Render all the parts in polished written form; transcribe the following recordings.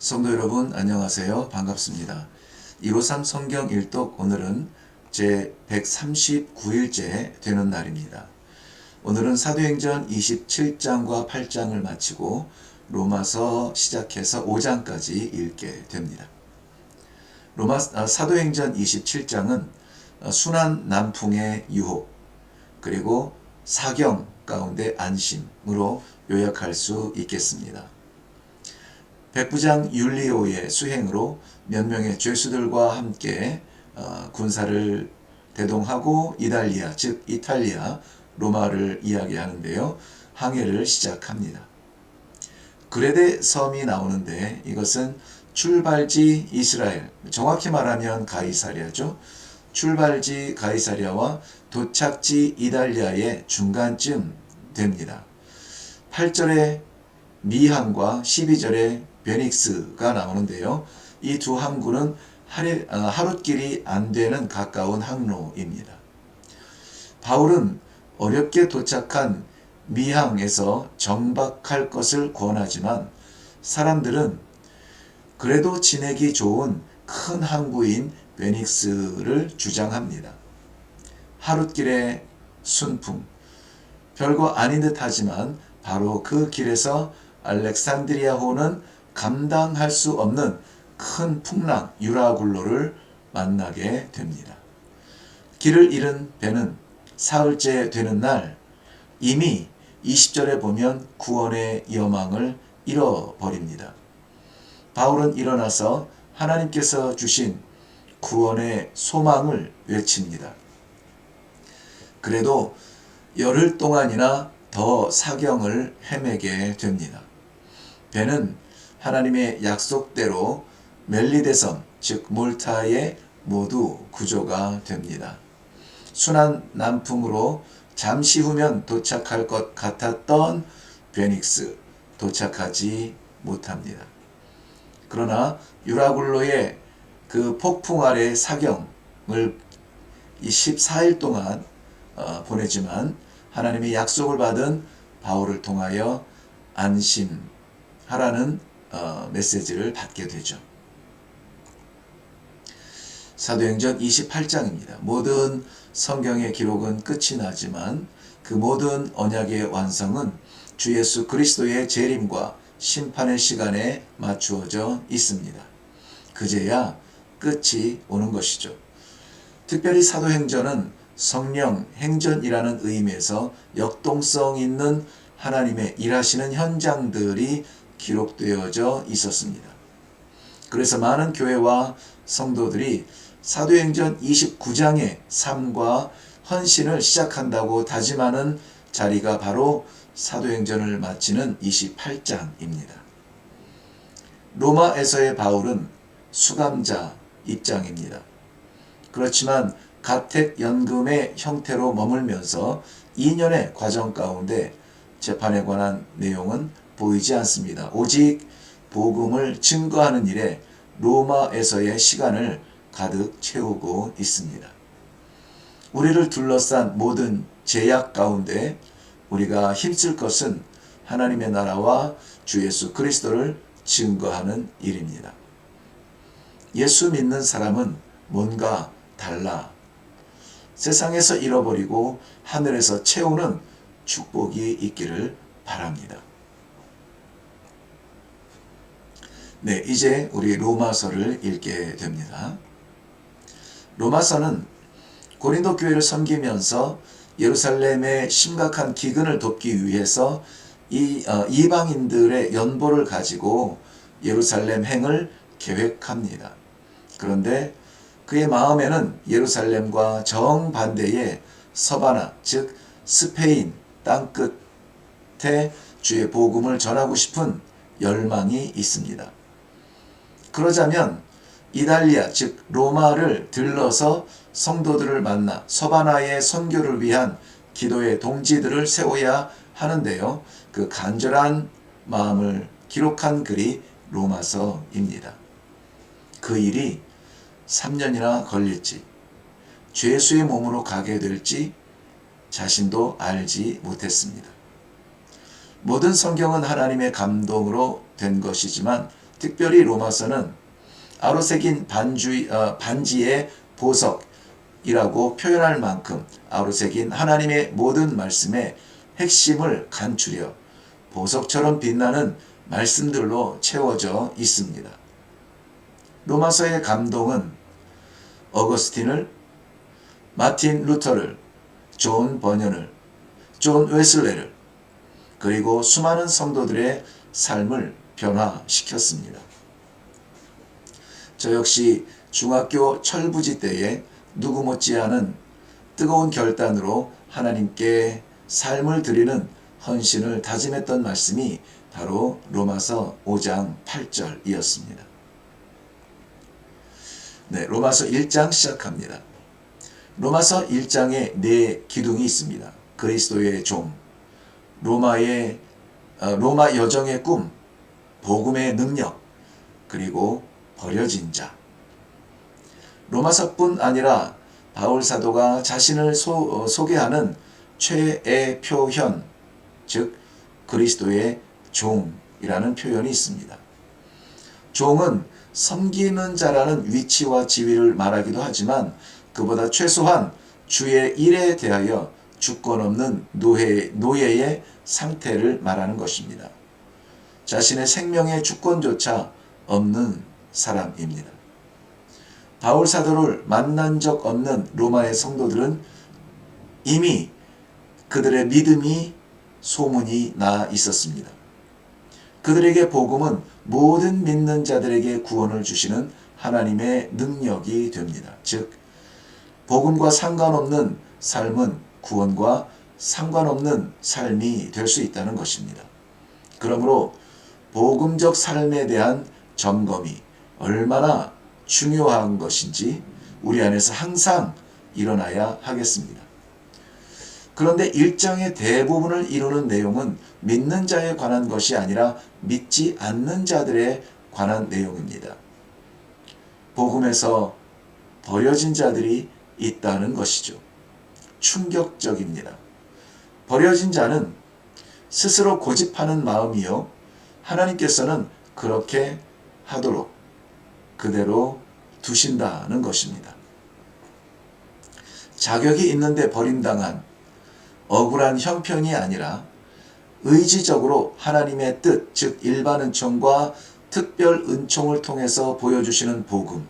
성도 여러분 안녕하세요. 반갑습니다. 153 성경 일독 오늘은 제 139일째 되는 날입니다. 오늘은 사도행전 27장과 8장을 마치고 로마서 시작해서 5장까지 읽게 됩니다. 사도행전 27장은 순한 남풍의 유혹 그리고 사경 가운데 안심으로 요약할 수 있겠습니다. 백부장 율리오의 수행으로 몇 명의 죄수들과 함께 군사를 대동하고 이달리아, 즉 이탈리아, 로마를 이야기하는데요. 항해를 시작합니다. 그레데 섬이 나오는데 이것은 출발지 이스라엘, 정확히 말하면 가이사랴죠. 출발지 가이사랴와 도착지 이달리아의 중간쯤 됩니다. 8절에 미항과 12절에 베닉스가 나오는데요. 이 두 항구는 하룻길이 안 되는 가까운 항로입니다. 바울은 어렵게 도착한 미항에서 정박할 것을 권하지만 사람들은 그래도 지내기 좋은 큰 항구인 베닉스를 주장합니다. 하룻길의 순풍, 별거 아닌 듯 하지만 바로 그 길에서 알렉산드리아호는 감당할 수 없는 큰 풍랑 유라굴로를 만나게 됩니다. 길을 잃은 배는 사흘째 되는 날 이미 20절에 보면 구원의 여망을 잃어버립니다. 바울은 일어나서 하나님께서 주신 구원의 소망을 외칩니다. 그래도 열흘 동안이나 더 사경을 헤매게 됩니다. 배는 하나님의 약속대로 멜리데섬, 즉 몰타에 모두 구조가 됩니다. 순한 남풍으로 잠시 후면 도착할 것 같았던 베닉스, 도착하지 못합니다. 그러나 유라굴로의 그 폭풍 아래 사경을 14일 동안 보내지만 하나님의 약속을 받은 바울을 통하여 안심하라는 메시지를 받게 되죠. 사도행전 28장입니다. 모든 성경의 기록은 끝이 나지만 그 모든 언약의 완성은 주 예수 그리스도의 재림과 심판의 시간에 맞추어져 있습니다. 그제야 끝이 오는 것이죠. 특별히 사도행전은 성령 행전이라는 의미에서 역동성 있는 하나님의 일하시는 현장들이 기록되어져 있었습니다. 그래서 많은 교회와 성도들이 사도행전 29장의 삶과 헌신을 시작한다고 다짐하는 자리가 바로 사도행전을 마치는 28장입니다. 로마에서의 바울은 수감자 입장입니다. 그렇지만 가택연금의 형태로 머물면서 2년의 과정 가운데 재판에 관한 내용은 보이지 않습니다. 오직 복음을 증거하는 일에 로마에서의 시간을 가득 채우고 있습니다. 우리를 둘러싼 모든 제약 가운데 우리가 힘쓸 것은 하나님의 나라와 주 예수 그리스도를 증거하는 일입니다. 예수 믿는 사람은 뭔가 달라. 세상에서 잃어버리고 하늘에서 채우는 축복이 있기를 바랍니다. 네, 이제 우리 로마서를 읽게 됩니다. 로마서는 고린도 교회를 섬기면서 예루살렘의 심각한 기근을 돕기 위해서 이방인들의 연보를 가지고 예루살렘 행을 계획합니다. 그런데 그의 마음에는 예루살렘과 정반대의 서바나, 즉 스페인 땅끝에 주의 복음을 전하고 싶은 열망이 있습니다. 그러자면 이달리아, 즉 로마를 들러서 성도들을 만나 서바나의 선교를 위한 기도의 동지들을 세워야 하는데요. 그 간절한 마음을 기록한 글이 로마서입니다. 그 일이 3년이나 걸릴지, 죄수의 몸으로 가게 될지 자신도 알지 못했습니다. 모든 성경은 하나님의 감동으로 된 것이지만 특별히 로마서는 아로새긴 반지의 보석이라고 표현할 만큼 아로새긴 하나님의 모든 말씀의 핵심을 간추려 보석처럼 빛나는 말씀들로 채워져 있습니다. 로마서의 감동은 어거스틴을, 마틴 루터를, 존 버년을, 존 웨슬레를, 그리고 수많은 성도들의 삶을 변화시켰습니다. 저 역시 중학교 철부지 때에 누구 못지않은 뜨거운 결단으로 하나님께 삶을 드리는 헌신을 다짐했던 말씀이 바로 로마서 5장 8절이었습니다. 네, 로마서 1장 시작합니다. 로마서 1장에 네 기둥이 있습니다. 그리스도의 종, 로마 여정의 꿈, 복음의 능력, 그리고 버려진 자. 로마서뿐 아니라 바울 사도가 자신을 소개하는 최애 표현, 즉 그리스도의 종이라는 표현이 있습니다. 종은 섬기는 자라는 위치와 지위를 말하기도 하지만 그보다 최소한 주의 일에 대하여 주권 없는 노예의 상태를 말하는 것입니다. 자신의 생명의 주권조차 없는 사람입니다. 바울 사도를 만난 적 없는 로마의 성도들은 이미 그들의 믿음이 소문이 나 있었습니다. 그들에게 복음은 모든 믿는 자들에게 구원을 주시는 하나님의 능력이 됩니다. 즉, 복음과 상관없는 삶은 구원과 상관없는 삶이 될 수 있다는 것입니다. 그러므로 복음적 삶에 대한 점검이 얼마나 중요한 것인지 우리 안에서 항상 일어나야 하겠습니다. 그런데 1장의 대부분을 이루는 내용은 믿는 자에 관한 것이 아니라 믿지 않는 자들에 관한 내용입니다. 복음에서 버려진 자들이 있다는 것이죠. 충격적입니다. 버려진 자는 스스로 고집하는 마음이요, 하나님께서는 그렇게 하도록 그대로 두신다는 것입니다. 자격이 있는데 버림당한 억울한 형편이 아니라 의지적으로 하나님의 뜻, 즉 일반 은총과 특별 은총을 통해서 보여주시는 복음,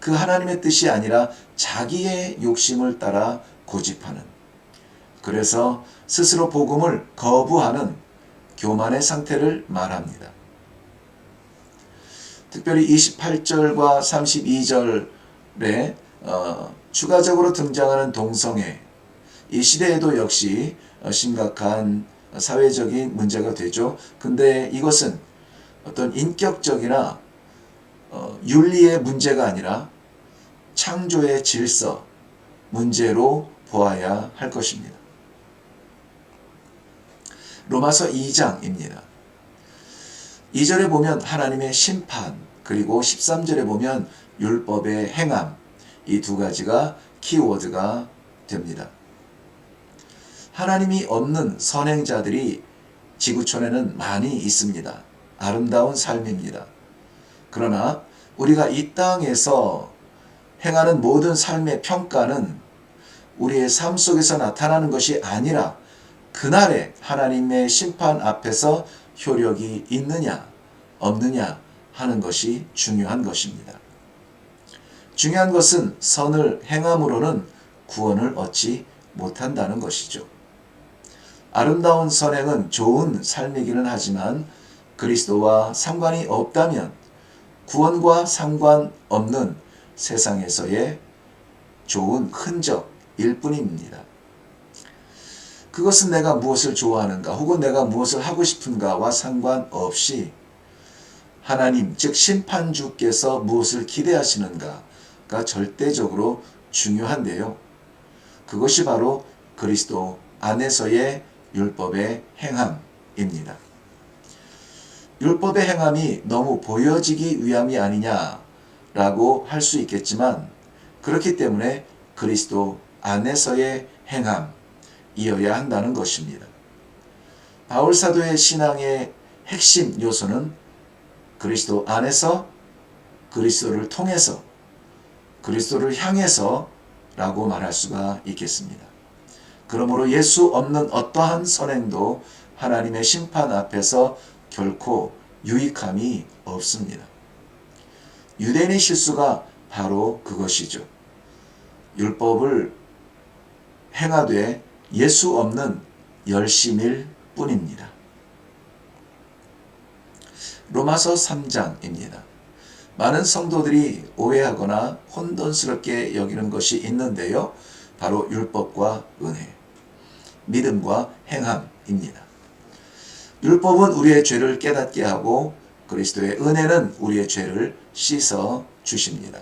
그 하나님의 뜻이 아니라 자기의 욕심을 따라 고집하는, 그래서 스스로 복음을 거부하는 교만의 상태를 말합니다. 특별히 28절과 32절에 추가적으로 등장하는 동성애, 이 시대에도 역시 심각한 사회적인 문제가 되죠. 근데 이것은 어떤 인격적이나 윤리의 문제가 아니라 창조의 질서 문제로 보아야 할 것입니다. 로마서 2장입니다. 2절에 보면 하나님의 심판, 그리고 13절에 보면 율법의 행함, 이 두 가지가 키워드가 됩니다. 하나님이 없는 선행자들이 지구촌에는 많이 있습니다. 아름다운 삶입니다. 그러나 우리가 이 땅에서 행하는 모든 삶의 평가는 우리의 삶 속에서 나타나는 것이 아니라 그날에 하나님의 심판 앞에서 효력이 있느냐 없느냐 하는 것이 중요한 것입니다. 중요한 것은 선을 행함으로는 구원을 얻지 못한다는 것이죠. 아름다운 선행은 좋은 삶이기는 하지만 그리스도와 상관이 없다면 구원과 상관없는 세상에서의 좋은 흔적일 뿐입니다. 그것은 내가 무엇을 좋아하는가 혹은 내가 무엇을 하고 싶은가와 상관없이 하나님, 즉 심판주께서 무엇을 기대하시는가가 절대적으로 중요한데요. 그것이 바로 그리스도 안에서의 율법의 행함입니다. 율법의 행함이 너무 보여지기 위함이 아니냐라고 할 수 있겠지만 그렇기 때문에 그리스도 안에서의 행함이어야 한다는 것입니다. 바울 사도의 신앙의 핵심 요소는 그리스도 안에서, 그리스도를 통해서, 그리스도를 향해서 라고 말할 수가 있겠습니다. 그러므로 예수 없는 어떠한 선행도 하나님의 심판 앞에서 결코 유익함이 없습니다. 유대인의 실수가 바로 그것이죠. 율법을 행하되 예수 없는 열심일 뿐입니다. 로마서 3장입니다. 많은 성도들이 오해하거나 혼돈스럽게 여기는 것이 있는데요. 바로 율법과 은혜, 믿음과 행함입니다. 율법은 우리의 죄를 깨닫게 하고 그리스도의 은혜는 우리의 죄를 씻어 주십니다.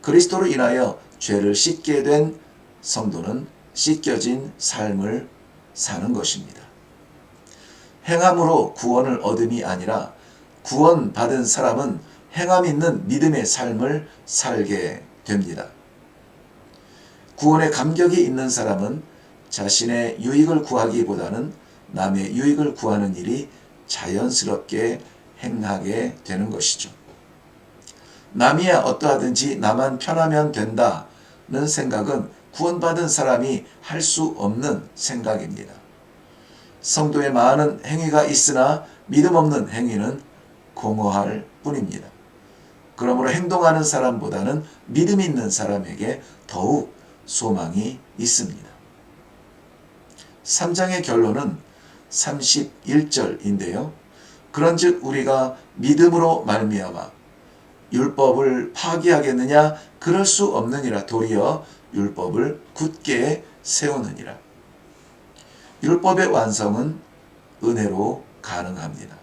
그리스도로 인하여 죄를 씻게 된 성도는 씻겨진 삶을 사는 것입니다. 행함으로 구원을 얻음이 아니라 구원받은 사람은 행함 있는 믿음의 삶을 살게 됩니다. 구원의 감격이 있는 사람은 자신의 유익을 구하기보다는 남의 유익을 구하는 일이 자연스럽게 행하게 되는 것이죠. 남이야 어떠하든지 나만 편하면 된다는 생각은 구원받은 사람이 할 수 없는 생각입니다. 성도의 많은 행위가 있으나 믿음 없는 행위는 공허할 뿐입니다. 그러므로 행동하는 사람보다는 믿음 있는 사람에게 더욱 소망이 있습니다. 3장의 결론은 31절인데요. 그런즉 우리가 믿음으로 말미암아 율법을 파기하겠느냐? 그럴 수 없느니라. 도리어 율법을 굳게 세우느니라. 율법의 완성은 은혜로 가능합니다.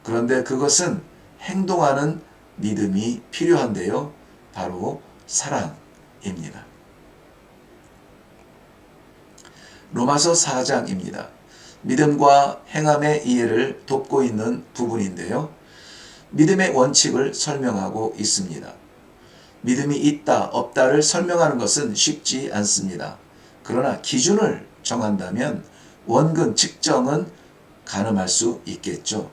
그런데 그것은 행동하는 믿음이 필요한데요. 바로 사랑입니다. 로마서 4장입니다. 믿음과 행함의 이해를 돕고 있는 부분인데요. 믿음의 원칙을 설명하고 있습니다. 믿음이 있다, 없다를 설명하는 것은 쉽지 않습니다. 그러나 기준을 정한다면 원근 측정은 가늠할 수 있겠죠.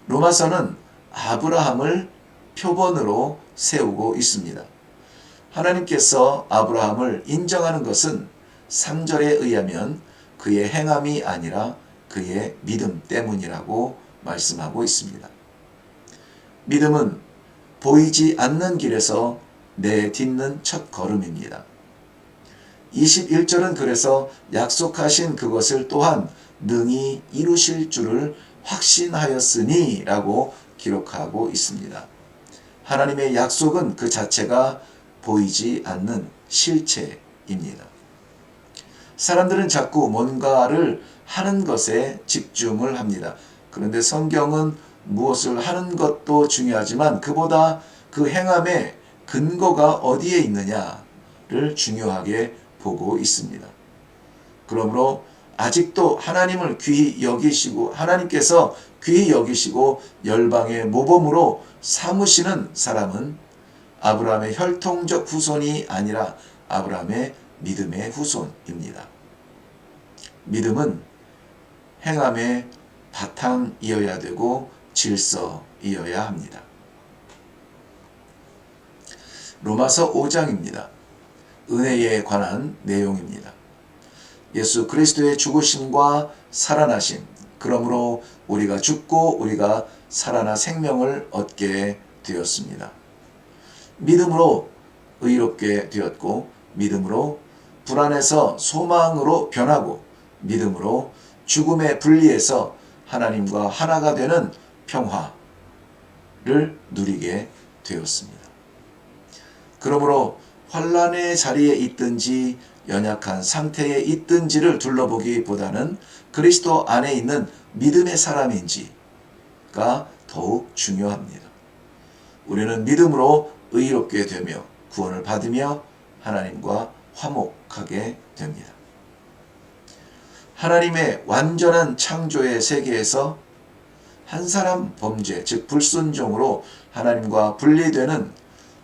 로마서는 아브라함을 표본으로 세우고 있습니다. 하나님께서 아브라함을 인정하는 것은 3절에 의하면 그의 행함이 아니라 그의 믿음 때문이라고 말씀하고 있습니다. 믿음은 보이지 않는 길에서 내딛는 첫 걸음입니다. 21절은 그래서 약속하신 그것을 또한 능히 이루실 줄을 확신하였으니 라고 기록하고 있습니다. 하나님의 약속은 그 자체가 보이지 않는 실체입니다. 사람들은 자꾸 뭔가를 하는 것에 집중을 합니다. 그런데 성경은 무엇을 하는 것도 중요하지만 그보다 그 행함의 근거가 어디에 있느냐를 중요하게 보고 있습니다. 그러므로 아직도 하나님을 귀히 여기시고 하나님께서 귀히 여기시고 열방의 모범으로 삼으시는 사람은 아브라함의 혈통적 후손이 아니라 아브라함의 믿음의 후손입니다. 믿음은 행함의 바탕이어야 되고 질서이어야 합니다. 로마서 5장입니다. 은혜에 관한 내용입니다. 예수 그리스도의 죽으심과 살아나심, 그러므로 우리가 죽고 우리가 살아나 생명을 얻게 되었습니다. 믿음으로 의롭게 되었고 믿음으로 불안에서 소망으로 변하고 믿음으로 죽음의 분리에서 하나님과 하나가 되는 평화를 누리게 되었습니다. 그러므로 환난의 자리에 있든지 연약한 상태에 있든지를 둘러보기보다는 그리스도 안에 있는 믿음의 사람인지가 더욱 중요합니다. 우리는 믿음으로 의롭게 되며 구원을 받으며 하나님과 화목하게 됩니다. 하나님의 완전한 창조의 세계에서 한 사람 범죄, 즉 불순종으로 하나님과 분리되는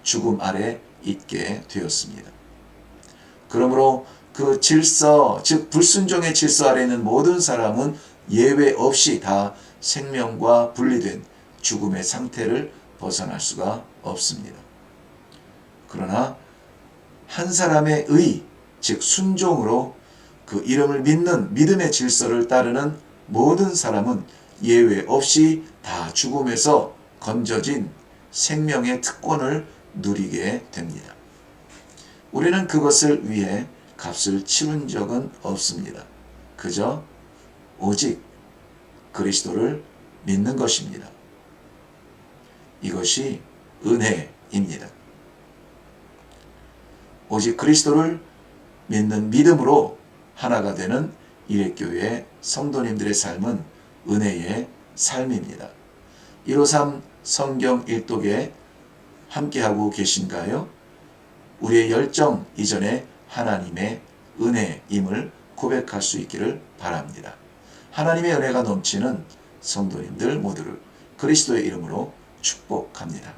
죽음 아래 있게 되었습니다. 그러므로 그 질서, 즉 불순종의 질서 아래 있는 모든 사람은 예외 없이 다 생명과 분리된 죽음의 상태를 벗어날 수가 없습니다. 그러나 한 사람의 의, 즉 순종으로 그 이름을 믿는 믿음의 질서를 따르는 모든 사람은 예외 없이 다 죽음에서 건져진 생명의 특권을 누리게 됩니다. 우리는 그것을 위해 값을 치른 적은 없습니다. 그저 오직 그리스도를 믿는 것입니다. 이것이 은혜입니다. 오직 그리스도를 믿는 믿음으로 하나가 되는 일회교회 성도님들의 삶은 은혜의 삶입니다. 153 성경 일독에 함께하고 계신가요? 우리의 열정 이전에 하나님의 은혜임을 고백할 수 있기를 바랍니다. 하나님의 은혜가 넘치는 성도님들 모두를 그리스도의 이름으로 축복합니다.